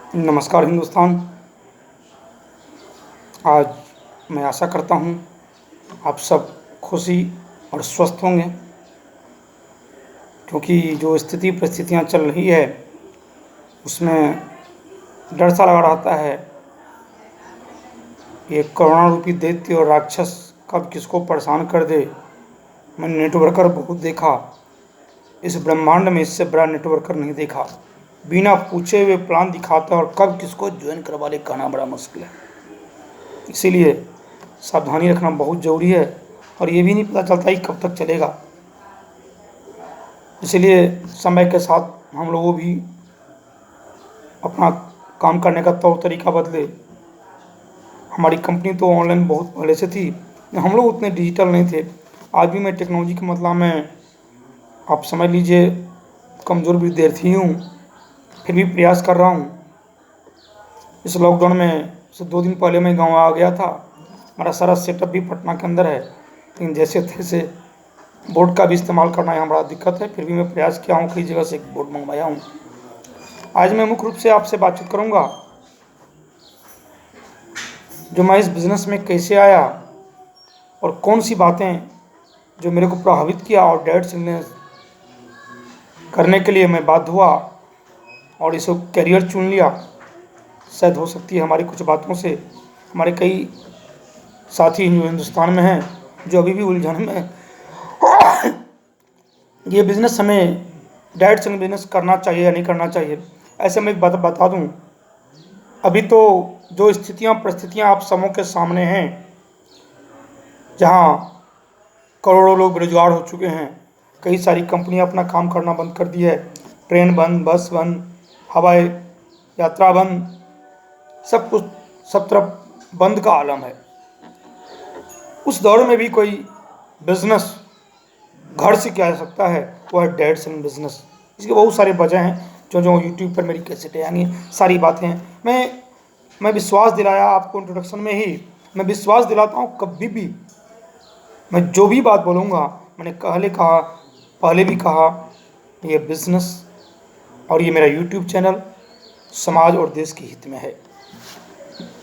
नमस्कार हिंदुस्तान। आज मैं आशा करता हूँ आप सब खुशी और स्वस्थ होंगे, क्योंकि जो स्थिति परिस्थितियाँ चल रही है उसमें डर सा लगा रहता है। ये कोरोना रूपी दैत्य और राक्षस कब किसको परेशान कर दे। मैंने नेटवर्कर बहुत देखा, इस ब्रह्मांड में इससे बड़ा नेटवर्कर नहीं देखा। बिना पूछे हुए प्लान दिखाता और कब किसको ज्वाइन करवा ले कहना बड़ा मुश्किल है। इसीलिए सावधानी रखना बहुत ज़रूरी है और ये भी नहीं पता चलता कि कब तक चलेगा। इसलिए समय के साथ हम लोगों भी अपना काम करने का तौर तरीका बदले। हमारी कंपनी तो ऑनलाइन बहुत पहले से थी, हम लोग उतने डिजिटल नहीं थे। आज भी मैं टेक्नोलॉजी के मतलब में आप समझ लीजिए कमज़ोर विद्यार्थी हूँ, फिर भी प्रयास कर रहा हूँ। इस लॉकडाउन में से 2 दिन पहले मैं गांव आ गया था। हमारा सारा सेटअप भी पटना के अंदर है, लेकिन जैसे तैसे बोर्ड का भी इस्तेमाल करना यहाँ बड़ा दिक्कत है। फिर भी मैं प्रयास किया हूँ, कई जगह से एक बोर्ड मंगवाया हूँ। आज मैं मुख्य रूप से आपसे बातचीत करूँगा जो मैं इस बिज़नेस में कैसे आया और कौन सी बातें जो मेरे को प्रभावित किया और डायरेक्ट सेल्स करने के लिए मैं बाध्य हुआ और इसको करियर चुन लिया। शायद हो सकती है हमारी कुछ बातों से हमारे कई साथी जो हिंदुस्तान में हैं जो अभी भी उलझन में हैं। ये बिज़नेस हमें डायरेक्ट सेलिंग बिज़नेस करना चाहिए या नहीं करना चाहिए। ऐसे में एक बात बता दूं, अभी तो जो स्थितियां परिस्थितियां आप सबों के सामने हैं, जहां करोड़ों लोग बेरोजगार हो चुके हैं, कई सारी कंपनियां अपना काम करना बंद कर दी है, ट्रेन बंद, बस बंद, हवाई यात्रा बंद, सब कुछ सब तरफ बंद का आलम है। उस दौर में भी कोई बिजनेस घर से किया जा सकता है, वो है डायरेक्ट सेलिंग बिजनेस। इसके बहुत सारे वजह हैं जो यूट्यूब पर मेरी कैसेटें यानी सारी बातें हैं। मैं विश्वास दिलाया आपको इंट्रोडक्शन में ही, मैं विश्वास दिलाता हूँ कभी भी मैं जो भी बात बोलूँगा, मैंने पहले भी कहा, ये बिजनेस और ये मेरा यूट्यूब चैनल समाज और देश के हित में है।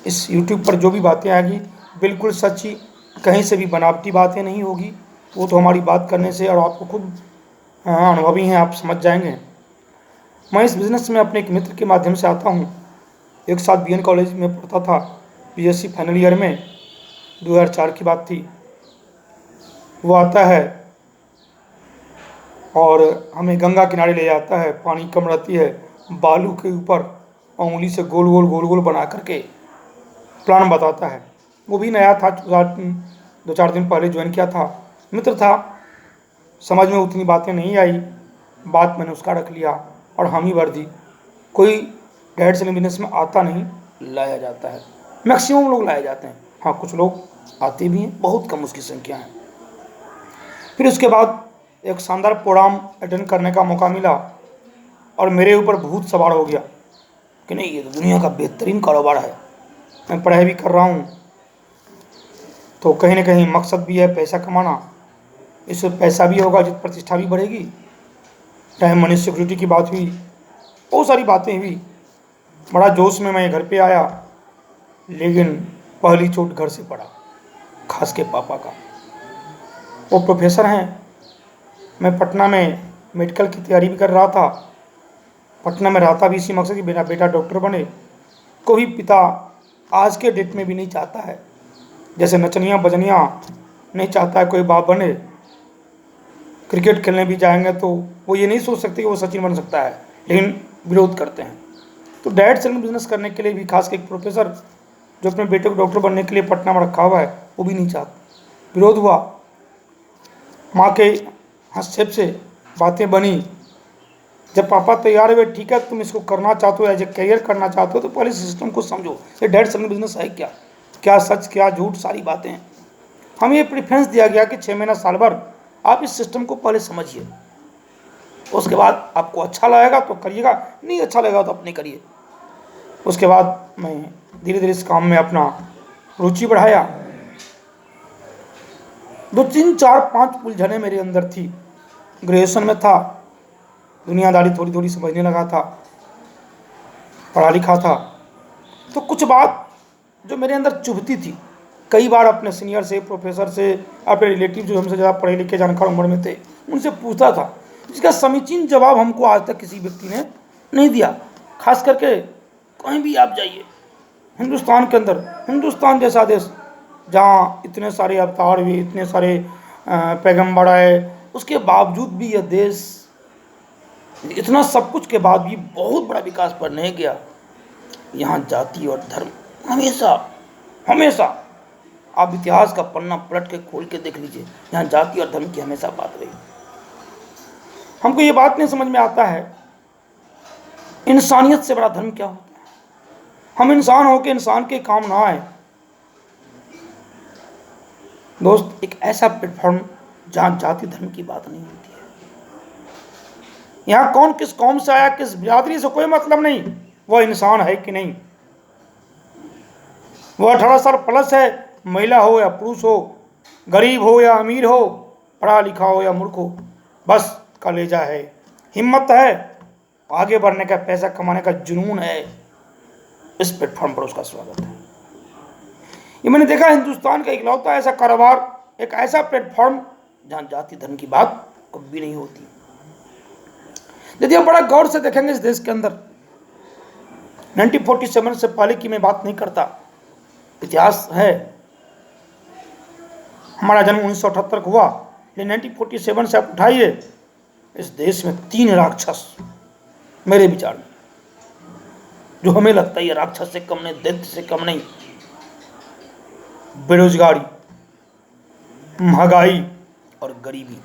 इस यूट्यूब पर जो भी बातें आएगी बिल्कुल सच्ची, कहीं से भी बनावटी बातें नहीं होगी। वो तो हमारी बात करने से और आपको खुद अनुभवी हैं, आप समझ जाएंगे। मैं इस बिज़नेस में अपने एक मित्र के माध्यम से आता हूँ। एक साथ बीएन कॉलेज में पढ़ता था, बीएससी फाइनल ईयर में, 2004 की बात थी। वो आता है और हमें गंगा किनारे ले जाता है, पानी कम रहती है, बालू के ऊपर उंगली से गोल गोल बना करके प्लान बताता है। वो भी नया था, 2-4 दिन पहले ज्वाइन किया था, मित्र था, समझ में उतनी बातें नहीं आई। बात मैंने उसका रख लिया और हामी भर दी। कोई डायरेक्ट सेलिंग बिजनेस में आता नहीं, लाया जाता है। मैक्सिमम लोग लाए जाते हैं, हाँ कुछ लोग आते भी हैं, बहुत कम उसकी संख्या है। फिर उसके बाद एक शानदार प्रोग्राम अटेंड करने का मौका मिला और मेरे ऊपर भूत सवार हो गया कि नहीं, ये तो दुनिया का बेहतरीन कारोबार है। मैं पढ़ाई भी कर रहा हूँ, तो कहीं ना कहीं मकसद भी है पैसा कमाना। इससे पैसा भी होगा, जित प्रतिष्ठा भी बढ़ेगी। चाहे मनी सिक्योरिटी की बात हुई, बहुत सारी बातें हुई। बड़ा जोश में मैं घर पे आया, लेकिन पहली चोट घर से पड़ा, खास के पापा का। वो प्रोफेसर हैं, मैं पटना में मेडिकल की तैयारी भी कर रहा था। पटना में रहता भी इसी मकसद कि मेरा बेटा डॉक्टर बने। कोई पिता आज के डेट में भी नहीं चाहता है, जैसे नचनिया बजनिया नहीं चाहता है कोई बाप बने। क्रिकेट खेलने भी जाएंगे तो वो ये नहीं सोच सकते कि वो सचिन बन सकता है, लेकिन विरोध करते हैं। तो डायरेक्ट सेलिंग बिजनेस करने के लिए भी खास के एक प्रोफेसर जो अपने बेटे को डॉक्टर बनने के लिए पटना में रखा हुआ है, वो भी नहीं चाहता। विरोध हुआ, माँ के हस्तक्षेप से बातें बनी। जब पापा तैयार हुए, ठीक है तुम इसको करना चाहते हो, एज ए करियर करना चाहते हो, तो पहले सिस्टम को समझो, ये डायरेक्ट सेलिंग बिजनेस है क्या, क्या सच क्या झूठ, सारी बातें हैं। हमें ये प्रेफरेंस दिया गया कि 6 महीना साल भर आप इस सिस्टम को पहले समझिए, उसके बाद आपको अच्छा लगेगा तो करिएगा, नहीं अच्छा लगेगा तो अपने करिए। उसके बाद मैं धीरे धीरे इस काम में अपना रुचि बढ़ाया। 2 3 4 5 उलझने मेरे अंदर थी। ग्रेजुएशन में था, दुनियादारी थोड़ी थोड़ी समझने लगा था। पढ़ा लिखा था, तो कुछ बात जो मेरे अंदर चुभती थी, कई बार अपने सीनियर से, प्रोफेसर से, अपने रिलेटिव जो हमसे ज़्यादा पढ़े लिखे जानकार उम्र में थे, उनसे पूछता था, जिसका समीचीन जवाब हमको आज तक किसी व्यक्ति ने नहीं दिया। खास करके कहीं भी आप जाइए हिंदुस्तान के अंदर, हिंदुस्तान जैसा देश जहाँ इतने सारे अवतार हुए, इतने सारे पैगंबर आए, उसके बावजूद भी यह देश इतना सब कुछ के बाद भी बहुत बड़ा विकास पर नहीं गया। यहाँ जाति और धर्म हमेशा हमेशा, आप इतिहास का पन्ना पलट के खोल के देख लीजिए, यहाँ जाति और धर्म की हमेशा बात रही। हमको ये बात नहीं समझ में आता है, इंसानियत से बड़ा धर्म क्या होता है? हम इंसान होकर इंसान के काम ना आए। दोस्त, एक ऐसा प्लेटफॉर्म जहाँ जाति धर्म की बात नहीं होती है। यहाँ कौन किस कौम से आया, किस बिरादरी से कोई मतलब नहीं, वह इंसान है कि नहीं। वह 18 साल प्लस है, महिला हो या पुरुष हो, गरीब हो या अमीर हो, पढ़ा लिखा हो या मूर्ख हो, बस कलेजा है, हिम्मत है, आगे बढ़ने का, पैसा कमाने का जुनून है, इस प्लेटफॉर्म पर उसका स्वागत है। ये मैंने देखा हिंदुस्तान का इकलौता ऐसा कारोबार, एक ऐसा प्लेटफॉर्म जहां जाति धर्म की बात कभी नहीं होती। यदि आप बड़ा गौर से देखेंगे इस देश के अंदर, 1947 से पहले की मैं बात नहीं करता, इतिहास है, हमारा जन्म 1978 को हुआ, लेकिन 1947 से आप उठाइए, इस देश में 3 राक्षस मेरे विचार में, जो हमें लगता है ये राक्षस से कम नहीं, दैत्य से कम नहीं, बेरोजगारी, महंगाई और गरीबी।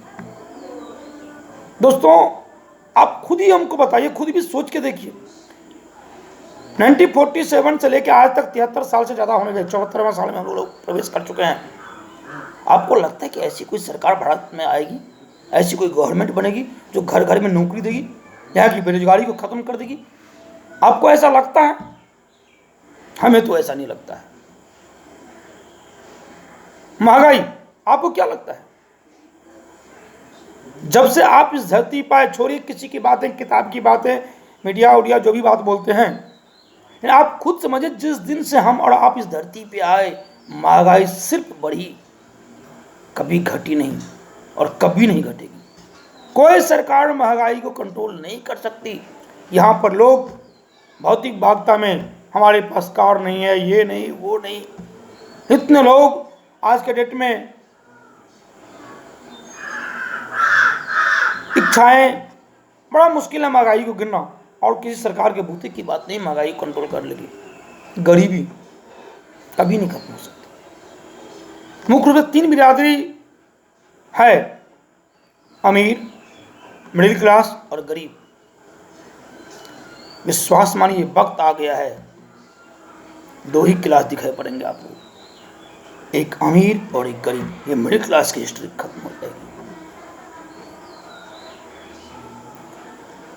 दोस्तों, आप खुद ही हमको बताइए, खुद भी सोच के देखिए, 1947 से लेकर आज तक 73 साल से ज़्यादा होने गए, 74वें साल में हम लोग प्रवेश कर चुके हैं। आपको लगता है कि ऐसी कोई सरकार भारत में आएगी, ऐसी कोई गवर्नमेंट बनेगी जो घर घर में नौकरी देगी, यहाँ की बेरोजगारी को खत्म कर देगी? आपको ऐसा लगता है? हमें तो ऐसा नहीं लगता है। महंगाई, आपको क्या लगता है? जब से आप इस धरती पर, छोड़िए किसी की बातें, किताब की बातें, मीडिया उडिया जो भी बात बोलते हैं, लेकिन आप खुद समझिए, जिस दिन से हम और आप इस धरती पे आए, महंगाई सिर्फ बढ़ी, कभी घटी नहीं और कभी नहीं घटेगी। कोई सरकार महंगाई को कंट्रोल नहीं कर सकती। यहाँ पर लोग भौतिक भागता में, हमारे पास कार नहीं है, ये नहीं, वो नहीं, इतने लोग आज के डेट में इच्छाएं, बड़ा मुश्किल है महंगाई को गिनना, और किसी सरकार के बूते की बात नहीं महंगाई कंट्रोल कर लेगी। गरीबी कभी नहीं खत्म हो सकती। मुख्य रूप से 3 बिरादरी है, अमीर, मिडिल क्लास और गरीब। विश्वास मानिए, वक्त आ गया है, 2 ही क्लास दिखाई पड़ेंगे आपको, एक अमीर और एक गरीब। ये मिडिल क्लास की हिस्ट्री खत्म हो जाएगी।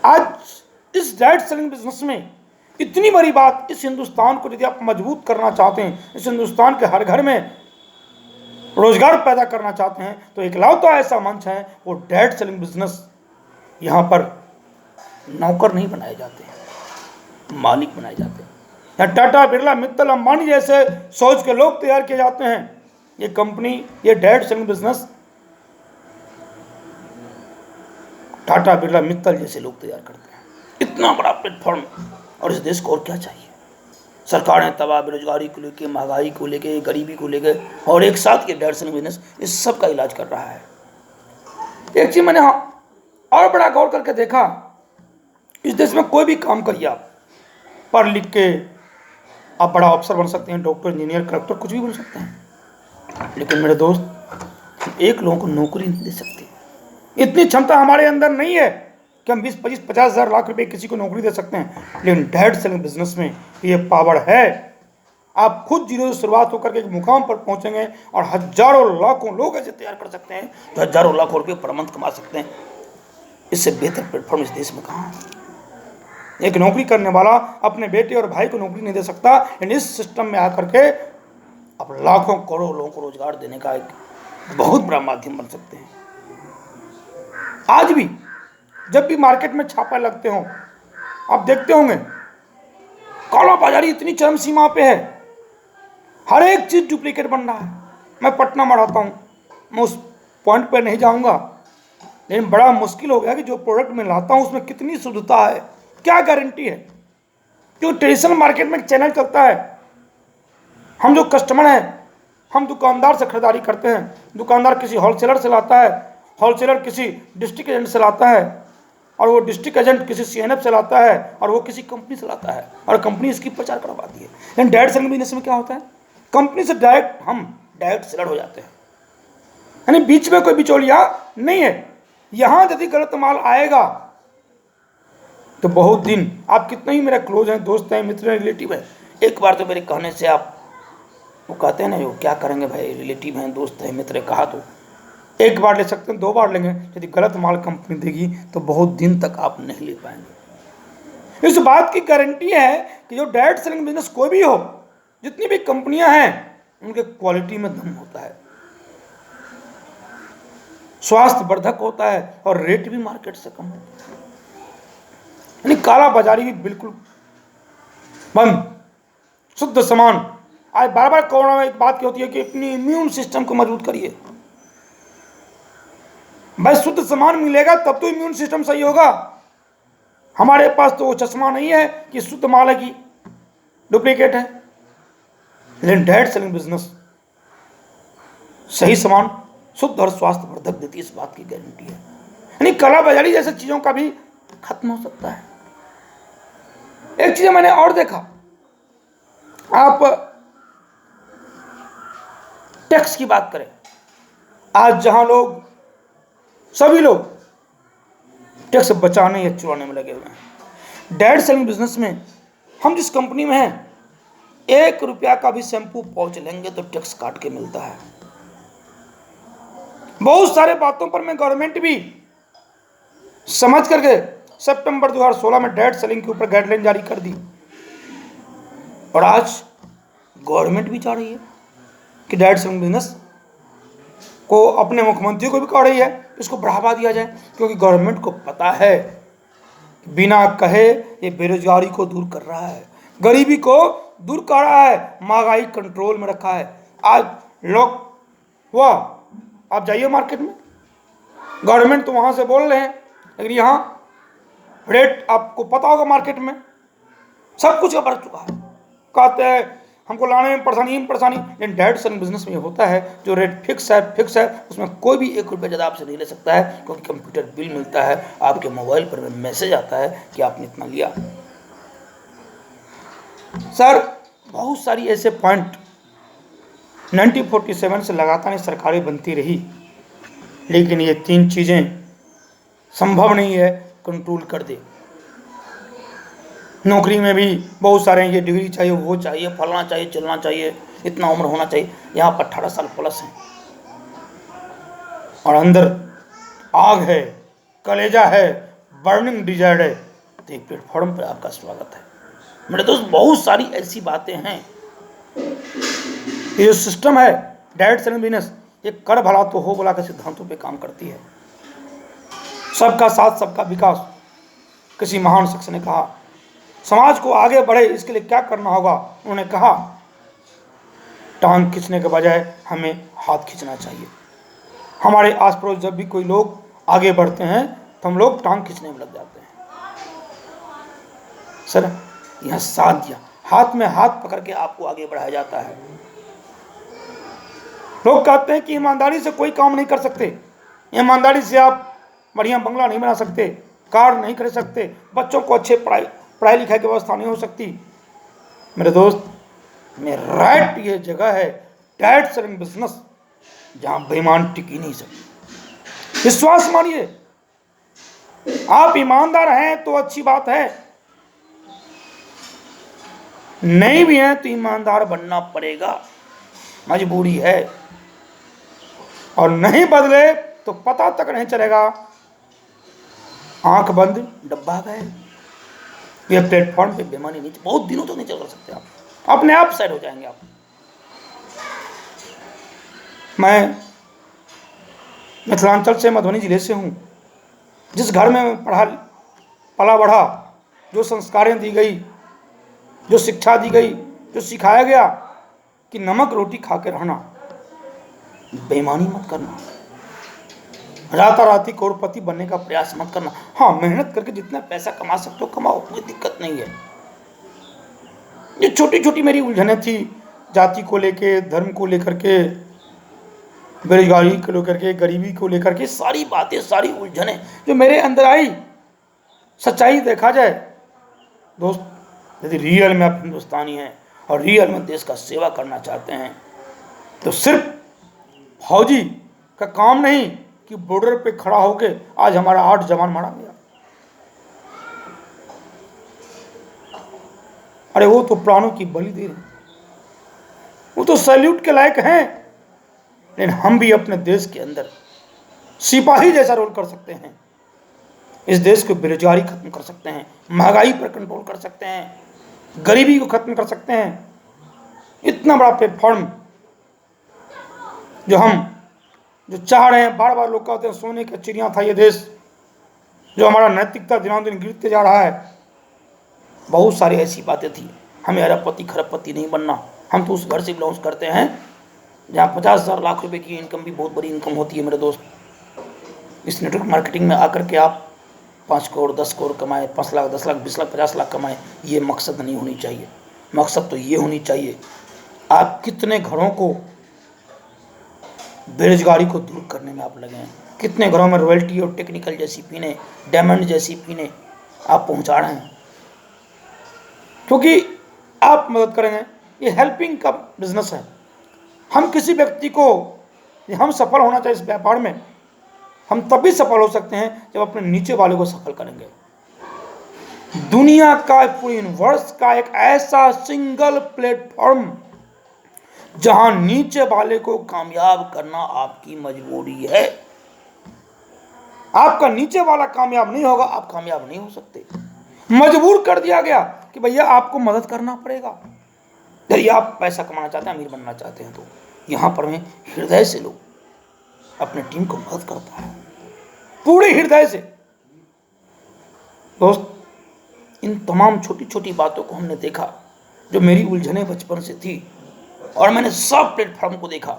आज इस डायरेक्ट सेलिंग बिजनेस में इतनी बड़ी बात, इस हिंदुस्तान को यदि आप मजबूत करना चाहते हैं, इस हिंदुस्तान के हर घर में रोजगार पैदा करना चाहते हैं, तो इकलौता ऐसा मंच है वो डायरेक्ट सेलिंग बिजनेस। यहाँ पर नौकर नहीं बनाए जाते हैं, मालिक बनाए जाते हैं। यहाँ टाटा, बिरला, मित्तल, अंबानी जैसे सोच के लोग तैयार किए जाते हैं। ये कंपनी, ये direct selling business Tata, Birla, Mittal जैसे लोग तैयार करते हैं। इतना बड़ा प्लेटफॉर्म, और इस देश को और क्या चाहिए? सरकार ने तबाह, बेरोजगारी को लेके, महंगाई को लेके, गरीबी को लेके, और एक साथ ये डायरेक्ट सेलिंग बिजनेस इस सब का इलाज कर रहा है। एक चीज मैंने और बड़ा गौर करके देखा, इस देश में कोई भी काम करिए आप, पढ़ लिख के आप बड़ा अफसर बन सकते हैं, डॉक्टर, इंजीनियर, कलेक्टर, कुछ भी बन सकते हैं, लेकिन मेरे दोस्त, एक लोगों को नौकरी नहीं दे सकते। इतनी क्षमता हमारे अंदर नहीं है कि हम 20, 25, 50 हज़ार लाख रुपए किसी को नौकरी दे सकते हैं, लेकिन डायरेक्ट सेलिंग बिजनेस में ये पावर है। आप खुद जीरो से शुरुआत होकर के एक मुकाम पर पहुंचेंगे और हजारों लाखों लोग ऐसे तैयार कर सकते हैं जो हजारों लाखों रुपये पर मंथ कमा सकते हैं। इससे बेहतर प्लेटफॉर्म इस देश में कहाँ है? एक नौकरी करने वाला अपने बेटे और भाई को नौकरी नहीं दे सकता, लेकिन इस सिस्टम में आकर के आप लाखों करोड़ों लोगों को रोजगार देने का एक बहुत बड़ा माध्यम बन सकते हैं। आज भी जब भी मार्केट में छापा लगते हो, आप देखते होंगे बाजारी इतनी चरम सीमा पे है, हर एक चीज डुप्लीकेट बन रहा है। मैं पटना में रहता हूँ, मैं उस पॉइंट पर नहीं जाऊंगा, लेकिन बड़ा मुश्किल हो गया कि जो प्रोडक्ट मैं लाता हूँ उसमें कितनी शुद्धता है, क्या गारंटी है। क्योंकि ट्रेडिशनल मार्केट में एक चैनल चलता है, हम जो कस्टमर हैं हम दुकानदार से खरीदारी करते हैं, दुकानदार किसी होलसेलर से लाता है, होलसेलर किसी डिस्ट्रिक्ट एजेंट से लाता है, और वो डिस्ट्रिक्ट एजेंट किसी सीएनएफ से लाता है, और वो किसी कंपनी से लाता है, और कंपनी इसकी प्रचार करवाती है। लेकिन डायरेक्ट सेलिंग बिजनेस में क्या होता है, कंपनी से डायरेक्ट हम डायरेक्ट सेलर हो जाते हैं, यानी बीच में कोई बिचौलिया नहीं है। यहां यदि गलत माल आएगा तो बहुत दिन, आप कितने ही मेरे क्लोज हैं, दोस्त हैं, मित्र हैं, रिलेटिव है, एक बार तो मेरे कहने से आप, वो कहते हैं ना, वो क्या करेंगे भाई, रिलेटिव हैं, दोस्त हैं, मित्र है, कहा तो एक बार ले सकते हैं, 2 बार लेंगे, यदि गलत माल कंपनी देगी तो बहुत दिन तक आप नहीं ले पाएंगे। इस बात की गारंटी है कि जो डायरेक्ट सेलिंग बिजनेस कोई भी हो, जितनी भी कंपनियां हैं, उनके क्वालिटी में दम होता है, स्वास्थ्य वर्धक होता है, और रेट भी मार्केट से कम होता है, यानी काला बाजारी भी बिल्कुल बंद, शुद्ध सामान। आज बार बार कोरोना में एक बात की होती है कि अपनी इम्यून सिस्टम को मजबूत करिए। भाई शुद्ध सामान मिलेगा तब तो इम्यून सिस्टम सही होगा। हमारे पास तो वो चश्मा नहीं है कि शुद्ध माल है कि डुप्लीकेट है। लेकिन डायरेक्ट सेलिंग बिजनेस सही सामान, शुद्ध और स्वास्थ्यवर्धक देती है, इस बात की गारंटी है। यानी काला बाजारी जैसे चीजों का भी खत्म हो सकता है। एक चीज मैंने और देखा, आप टैक्स की बात करें, आज जहां लोग, सभी लोग टैक्स बचाने या चुराने में लगे हुए हैं, डायरेक्ट सेलिंग बिजनेस में हम जिस कंपनी में हैं, 1 रुपया का भी शैम्पू पाउच लेंगे तो टैक्स काट के मिलता है। बहुत सारे बातों पर मैं गवर्नमेंट भी समझ करके सितंबर 2016 में डायरेक्ट सेलिंग के ऊपर गाइडलाइन जारी कर दी, और आज गवर्नमेंट भी चाह रही है कि डायरेक्ट सेलिंग बिजनेस को, अपने मुख्यमंत्री को भी कह रही है इसको बढ़ावा दिया जाए, क्योंकि गवर्नमेंट को पता है बिना कहे ये बेरोजगारी को दूर कर रहा है, गरीबी को दूर कर रहा है, महंगाई कंट्रोल में रखा है। आज लोग, वाह, आप जाइए मार्केट में, गवर्नमेंट तो वहां से बोल रहे हैं, लेकिन यहाँ रेट आपको पता होगा, मार्केट में सब कुछ का बढ़ चुका है। कहते हैं हमको लाने में परेशानी, लेकिन डायरेक्ट सेलिंग बिजनेस में ये होता है जो रेट फिक्स है, उसमें कोई भी 1 रुपया ज़्यादा आपसे नहीं ले सकता है, क्योंकि कंप्यूटर बिल मिलता है, आपके मोबाइल पर मैसेज आता है कि आपने इतना लिया। सर बहुत सारी ऐसे पॉइंट 1947 से लगातार सरकारें बनती रही, लेकिन ये 3 चीज़ें संभव नहीं है कंट्रोल कर दे। नौकरी में भी बहुत सारे, ये डिग्री चाहिए, वो चाहिए, फलना चाहिए, चलना चाहिए, इतना उम्र होना चाहिए, यहाँ पर 18 साल प्लस है, और अंदर आग है, कलेजा है, बर्निंग डिजायर है, तो एक प्लेटफॉर्म पर आपका स्वागत है। मेरे दोस्त बहुत सारी ऐसी बातें हैं, ये जो सिस्टम है डायरेक्ट सेलिंग बिजनेस, ये कर भला तो हो भला के सिद्धांतों पे काम करती है। सबका साथ सबका विकास, किसी महान शख्स ने कहा, समाज को आगे बढ़े इसके लिए क्या करना होगा, उन्होंने कहा टांग खींचने के बजाय हमें हाथ खींचना चाहिए। हमारे आस पड़ोस जब भी कोई लोग आगे बढ़ते हैं तो हम लोग टांग खींचने में लग जाते हैं। सर यह साथ दिया, हाथ में हाथ पकड़ के आपको आगे बढ़ाया जाता है। लोग कहते हैं कि ईमानदारी से कोई काम नहीं कर सकते, ईमानदारी से आप बढ़िया बंगला नहीं बना सकते, कार नहीं खरीद सकते, बच्चों को अच्छे पढ़ाई लिखाई की व्यवस्था नहीं हो सकती। मेरे दोस्त, में राइट ये जगह है डायरेक्ट सेलिंग बिजनेस, जहां बेईमान टिक ही नहीं सकते। विश्वास मानिए, आप ईमानदार हैं तो अच्छी बात है, नहीं भी हैं तो ईमानदार बनना पड़ेगा, मजबूरी है, और नहीं बदले तो पता तक नहीं चलेगा, आंख बंद डब्बा गए। ये प्लेटफॉर्म पे बेईमानी नहीं, बहुत दिनों तक नहीं चल सकते, आप अपने आप साइड हो जाएंगे आप। मैं मिथिलांचल से, मधुबनी जिले से हूँ। जिस घर में पला बढ़ा, जो संस्कारें दी गई, जो शिक्षा दी गई, जो सिखाया गया कि नमक रोटी खा के रहना, बेईमानी मत करना, राताराती करोड़पति बनने का प्रयास मत करना। हाँ, मेहनत करके जितना पैसा कमा सकते हो कमाओ, कोई दिक्कत नहीं है। ये छोटी छोटी मेरी उलझनें थी, जाति को लेके, धर्म को लेकर के, बेरोजगारी को लेकर के, गरीबी को लेकर के, सारी बातें, सारी उलझनें जो मेरे अंदर आई। सच्चाई देखा जाए दोस्त, यदि रियल में आप हिंदुस्तानी हैं और रियल में देश का सेवा करना चाहते हैं तो सिर्फ फौजी का काम नहीं कि बॉर्डर पे खड़ा होके आज हमारा 8 जवान मारा गया, अरे वो तो प्राणों की बलि दे रहे, वो तो सैल्यूट के लायक हैं। लेकिन हम भी अपने देश के अंदर सिपाही जैसा रोल कर सकते हैं, इस देश को बेरोजगारी खत्म कर सकते हैं, महंगाई पर कंट्रोल कर सकते हैं, गरीबी को खत्म कर सकते हैं। इतना बड़ा प्लेटफॉर्म जो चाह रहे हैं, बार बार लोग कहते हैं सोने का चिड़िया था ये देश, जो हमारा नैतिकता दिनों दिन गिरते जा रहा है। बहुत सारी ऐसी बातें थी, हमें अरबपति खरबपति नहीं बनना। हम तो उस घर से बिलोंग करते हैं जहाँ 50,000 लाख रुपए की इनकम भी बहुत बड़ी इनकम होती है मेरे दोस्त। इस नेटवर्क मार्केटिंग में आकर के आप 5 करोड़ 10 करोड़ कमाए, 5 लाख 10 लाख 20 लाख 50 लाख कमाए, ये मकसद नहीं होनी चाहिए। मकसद तो ये होनी चाहिए आप कितने घरों को बेरोजगारी को दूर करने में आप लगे हैं, कितने घरों में रॉयल्टी और टेक्निकल जैसी पीने, डायमंड जैसी पीने आप पहुंचा रहे हैं, क्योंकि आप मदद करेंगे। ये हेल्पिंग का बिजनेस है। हम किसी व्यक्ति को, हम सफल होना चाहिए इस व्यापार में, हम तभी सफल हो सकते हैं जब अपने नीचे वाले को सफल करेंगे। दुनिया का, पूरे यूनिवर्स का एक ऐसा सिंगल प्लेटफॉर्म जहां नीचे वाले को कामयाब करना आपकी मजबूरी है। आपका नीचे वाला कामयाब नहीं होगा, आप कामयाब नहीं हो सकते। मजबूर कर दिया गया कि भैया आपको मदद करना पड़ेगा। यदि आप पैसा कमाना चाहते हैं, अमीर बनना चाहते हैं, तो यहां पर मैं हृदय से लोग अपने टीम को मदद करता है, पूरे हृदय से। दोस्त, इन तमाम छोटी छोटी बातों को हमने देखा, जो मेरी उलझने बचपन से थी, और मैंने सब प्लेटफॉर्म को देखा।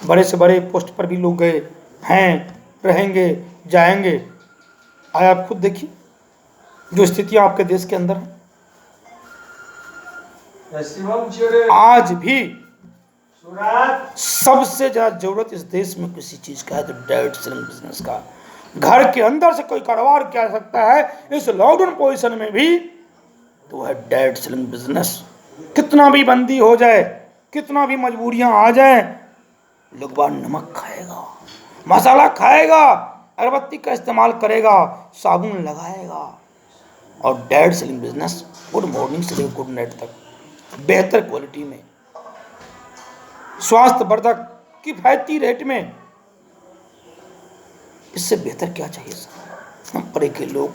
बड़े से बड़े पोस्ट पर भी लोग गए हैं, रहेंगे, जाएंगे। आए आप खुद देखिए जो स्थितियां आपके देश के अंदर हैं। आज भी सबसे ज्यादा जरूरत इस देश में किसी चीज का है तो डायरेक्ट सेलिंग बिजनेस का। घर के अंदर से कोई कारोबार क्या सकता है इस लॉकडाउन पोजीशन में भी, तो है डायरेक्ट सेलिंग बिजनेस। कितना भी बंदी हो जाए, कितना भी मजबूरियां आ जाए, लोग बार नमक खाएगा, मसाला खाएगा, अगरबत्ती का इस्तेमाल करेगा, साबुन लगाएगा। और direct selling business good morning से लेकर गुड नाइट तक बेहतर क्वालिटी में, स्वास्थ्यवर्धक, किफायती रेट में, इससे बेहतर क्या चाहिए सर। हम पढ़े के लोग,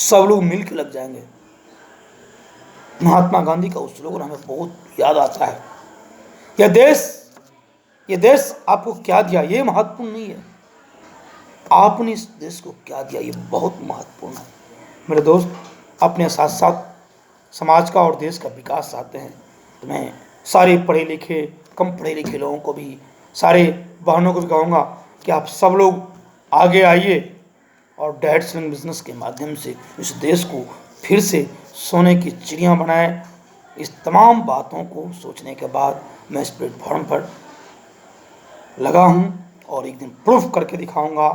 सब लोग मिल के लग जाएंगे। महात्मा गांधी का उस स्लोगन हमें बहुत याद आता है, ये देश आपको क्या दिया ये महत्वपूर्ण नहीं है, आपने इस देश को क्या दिया ये बहुत महत्वपूर्ण है। मेरे दोस्त, अपने साथ साथ समाज का और देश का विकास चाहते हैं तो मैं सारे पढ़े लिखे, कम पढ़े लिखे लोगों को भी, सारे बहनों को भी कहूँगा कि आप सब लोग आगे आइए और डायरेक्ट सेलिंग बिजनेस के माध्यम से इस देश को फिर से सोने की चिड़िया बनाएं। इस तमाम बातों को सोचने के बाद मैं इस प्लेटफॉर्म पर लगा हूं और एक दिन प्रूफ करके दिखाऊंगा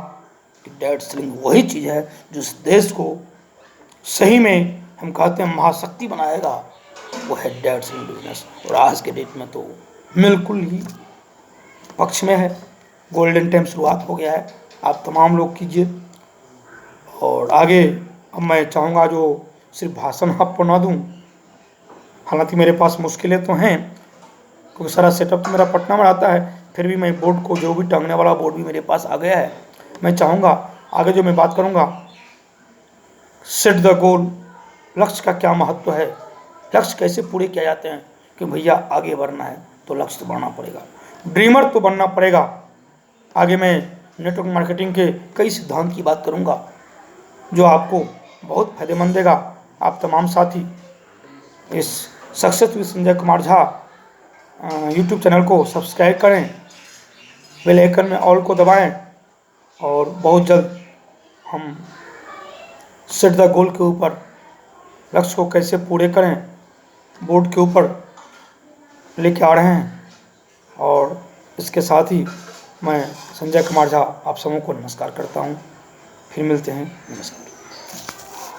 कि डायरेक्ट सेलिंग वही चीज़ है जो इस देश को सही में हम कहते हैं महाशक्ति बनाएगा, वो है डायरेक्ट सेलिंग बिजनेस। और आज के डेट में तो बिल्कुल ही पक्ष में है, गोल्डन टाइम शुरुआत हो गया है, आप तमाम लोग कीजिए। और आगे अब मैं चाहूँगा जो सिर्फ भाषण आपको ना दूँ, हालांकि मेरे पास मुश्किलें तो हैं क्योंकि सारा सेटअप तो मेरा पटना में आता है, फिर भी मैं बोर्ड को, जो भी टांगने वाला बोर्ड भी मेरे पास आ गया है। मैं चाहूँगा आगे जो मैं बात करूँगा, सेट द गोल, लक्ष्य का क्या महत्व है, लक्ष्य कैसे पूरे किए जाते हैं। कि भैया आगे बढ़ना है तो लक्ष्य तो बढ़ना पड़ेगा, ड्रीमर तो बनना पड़ेगा। आगे मैं नेटवर्क मार्केटिंग के कई सिद्धांत की बात करूँगा जो आपको बहुत फायदेमंद देगा। आप तमाम साथी इस success with Sanjay Kumar Jha YouTube channel को सब्सक्राइब करें, बेल आइकन में ऑल को दबाएं और बहुत जल्द हम सेट द गोल के ऊपर लक्ष्य को कैसे पूरे करें बोर्ड के ऊपर लेके आ रहे हैं। और इसके साथ ही मैं संजय कुमार झा आप सबों को नमस्कार करता हूँ। फिर मिलते हैं। नमस्कार।